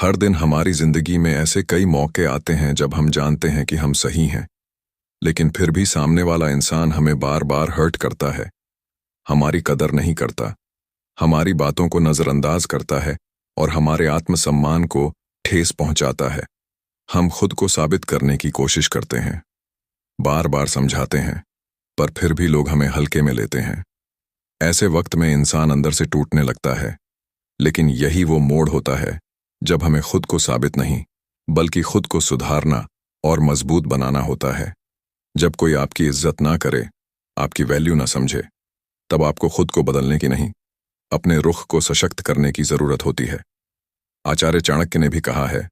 हर दिन हमारी जिंदगी में ऐसे कई मौके आते हैं जब हम जानते हैं कि हम सही हैं, लेकिन फिर भी सामने वाला इंसान हमें बार बार हर्ट करता है, हमारी कदर नहीं करता, हमारी बातों को नजरअंदाज करता है और हमारे आत्मसम्मान को ठेस पहुंचाता है। हम खुद को साबित करने की कोशिश करते हैं, बार बार समझाते हैं, पर फिर भी लोग हमें हल्के में लेते हैं। ऐसे वक्त में इंसान अंदर से टूटने लगता है, लेकिन यही वो मोड़ होता है जब हमें खुद को साबित नहीं बल्कि खुद को सुधारना और मजबूत बनाना होता है। जब कोई आपकी इज्जत ना करे, आपकी वैल्यू ना समझे, तब आपको खुद को बदलने की नहीं, अपने रुख को सशक्त करने की जरूरत होती है। आचार्य चाणक्य ने भी कहा है,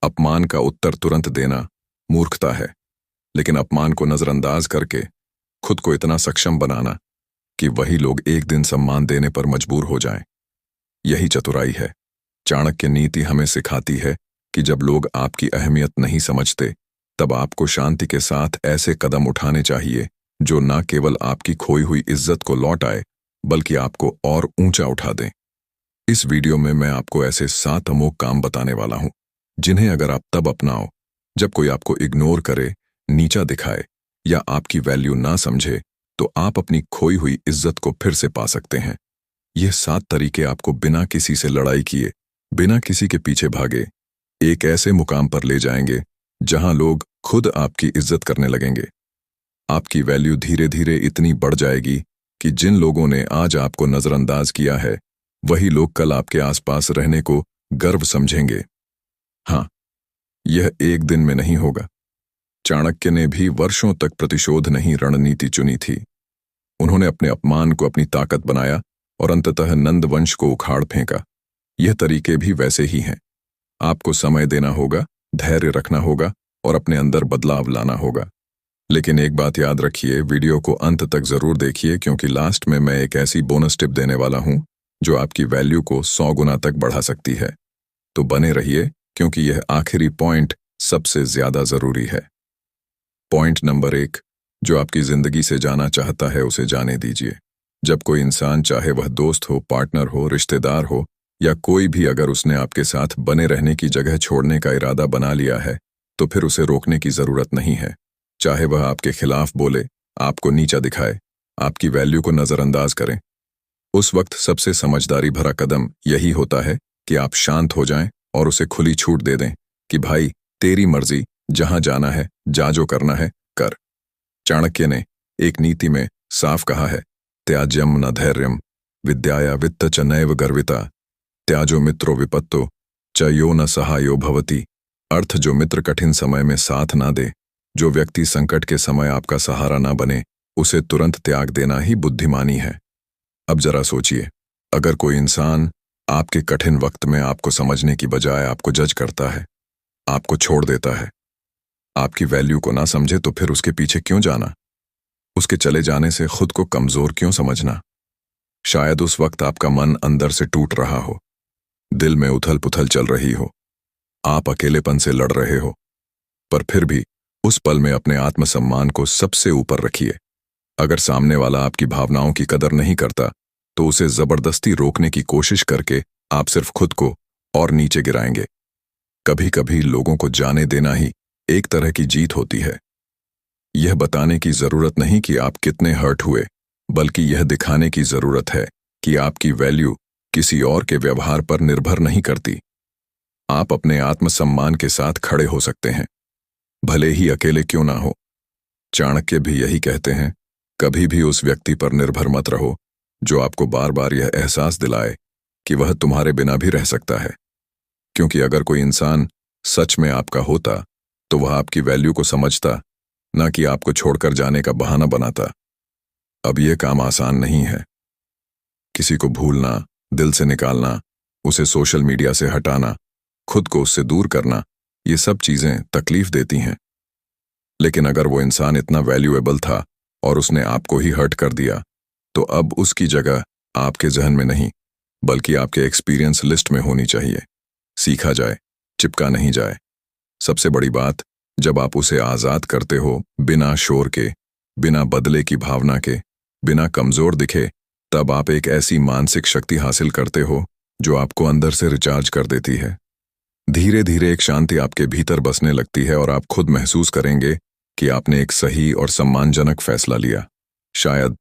अपमान का उत्तर तुरंत देना मूर्खता है, लेकिन अपमान को नजरअंदाज करके खुद को इतना सक्षम बनाना कि वही लोग एक दिन सम्मान देने पर मजबूर हो जाएं, यही चतुराई है। चाणक्य नीति हमें सिखाती है कि जब लोग आपकी अहमियत नहीं समझते, तब आपको शांति के साथ ऐसे कदम उठाने चाहिए जो न केवल आपकी खोई हुई इज्जत को लौट आए, बल्कि आपको और ऊंचा उठा दें। इस वीडियो में मैं आपको ऐसे 7 अमोघ काम बताने वाला हूं, जिन्हें अगर आप तब अपनाओ जब कोई आपको इग्नोर करे, नीचा दिखाए या आपकी वैल्यू ना समझे, तो आप अपनी खोई हुई इज्जत को फिर से पा सकते हैं। ये 7 तरीके आपको बिना किसी से लड़ाई किए, बिना किसी के पीछे भागे, एक ऐसे मुकाम पर ले जाएंगे जहां लोग खुद आपकी इज्जत करने लगेंगे। आपकी वैल्यू धीरे धीरे इतनी बढ़ जाएगी कि जिन लोगों ने आज आपको नजरअंदाज किया है, वही लोग कल आपके आसपास रहने को गर्व समझेंगे। हाँ, यह एक दिन में नहीं होगा। चाणक्य ने भी वर्षों तक प्रतिशोध नहीं रणनीति चुनी थी। उन्होंने अपने अपमान को अपनी ताकत बनाया और अंततः नंद वंश को उखाड़ फेंका। यह तरीके भी वैसे ही हैं। आपको समय देना होगा, धैर्य रखना होगा और अपने अंदर बदलाव लाना होगा। लेकिन एक बात याद रखिए, वीडियो को अंत तक जरूर देखिए, क्योंकि लास्ट में मैं एक ऐसी बोनस टिप देने वाला हूं जो आपकी वैल्यू को 100 गुना तक बढ़ा सकती है। तो बने रहिए, क्योंकि यह आखिरी पॉइंट सबसे ज्यादा जरूरी है। पॉइंट नंबर 1, जो आपकी जिंदगी से जाना चाहता है उसे जाने दीजिए। जब कोई इंसान, चाहे वह दोस्त हो, पार्टनर हो, रिश्तेदार हो या कोई भी, अगर उसने आपके साथ बने रहने की जगह छोड़ने का इरादा बना लिया है, तो फिर उसे रोकने की जरूरत नहीं है। चाहे वह आपके खिलाफ बोले, आपको नीचा दिखाए, आपकी वैल्यू को नजरअंदाज करें, उस वक्त सबसे समझदारी भरा कदम यही होता है कि आप शांत हो जाएं और उसे खुली छूट दे दें कि भाई, तेरी मर्जी, जहां जाना है जा, जो करना है कर। चाणक्य ने एक नीति में साफ कहा है, त्याज्यम न धैर्यम विद्याया वित्त च नैव गर्विता त्याजो मित्रो विपत्तो च यो न सहायो भवति। अर्थ, जो मित्र कठिन समय में साथ ना दे, जो व्यक्ति संकट के समय आपका सहारा ना बने, उसे तुरंत त्याग देना ही बुद्धिमानी है। अब जरा सोचिए, अगर कोई इंसान आपके कठिन वक्त में आपको समझने की बजाय आपको जज करता है, आपको छोड़ देता है, आपकी वैल्यू को ना समझे, तो फिर उसके पीछे क्यों जाना? उसके चले जाने से खुद को कमजोर क्यों समझना? शायद उस वक्त आपका मन अंदर से टूट रहा हो, दिल में उथल पुथल चल रही हो, आप अकेलेपन से लड़ रहे हो, पर फिर भी उस पल में अपने आत्मसम्मान को सबसे ऊपर रखिए। अगर सामने वाला आपकी भावनाओं की कदर नहीं करता, तो उसे जबरदस्ती रोकने की कोशिश करके आप सिर्फ खुद को और नीचे गिराएंगे। कभी कभी लोगों को जाने देना ही एक तरह की जीत होती है। यह बताने की जरूरत नहीं कि आप कितने हर्ट हुए, बल्कि यह दिखाने की जरूरत है कि आपकी वैल्यू किसी और के व्यवहार पर निर्भर नहीं करती। आप अपने आत्मसम्मान के साथ खड़े हो सकते हैं, भले ही अकेले क्यों ना हो। चाणक्य भी यही कहते हैं, कभी भी उस व्यक्ति पर निर्भर मत रहो जो आपको बार बार यह एहसास दिलाए कि वह तुम्हारे बिना भी रह सकता है। क्योंकि अगर कोई इंसान सच में आपका होता, तो वह आपकी वैल्यू को समझता, ना कि आपको छोड़कर जाने का बहाना बनाता। अब यह काम आसान नहीं है। किसी को भूलना, दिल से निकालना, उसे सोशल मीडिया से हटाना, खुद को उससे दूर करना, ये सब चीजें तकलीफ देती हैं। लेकिन अगर वो इंसान इतना वैल्यूएबल था और उसने आपको ही हर्ट कर दिया, तो अब उसकी जगह आपके जहन में नहीं, बल्कि आपके एक्सपीरियंस लिस्ट में होनी चाहिए। सीखा जाए, चिपका नहीं जाए। सबसे बड़ी बात, जब आप उसे आजाद करते हो, बिना शोर के, बिना बदले की भावना के, बिना कमजोर दिखे, तब आप एक ऐसी मानसिक शक्ति हासिल करते हो जो आपको अंदर से रिचार्ज कर देती है। धीरे धीरे एक शांति आपके भीतर बसने लगती है और आप खुद महसूस करेंगे कि आपने एक सही और सम्मानजनक फैसला लिया। शायद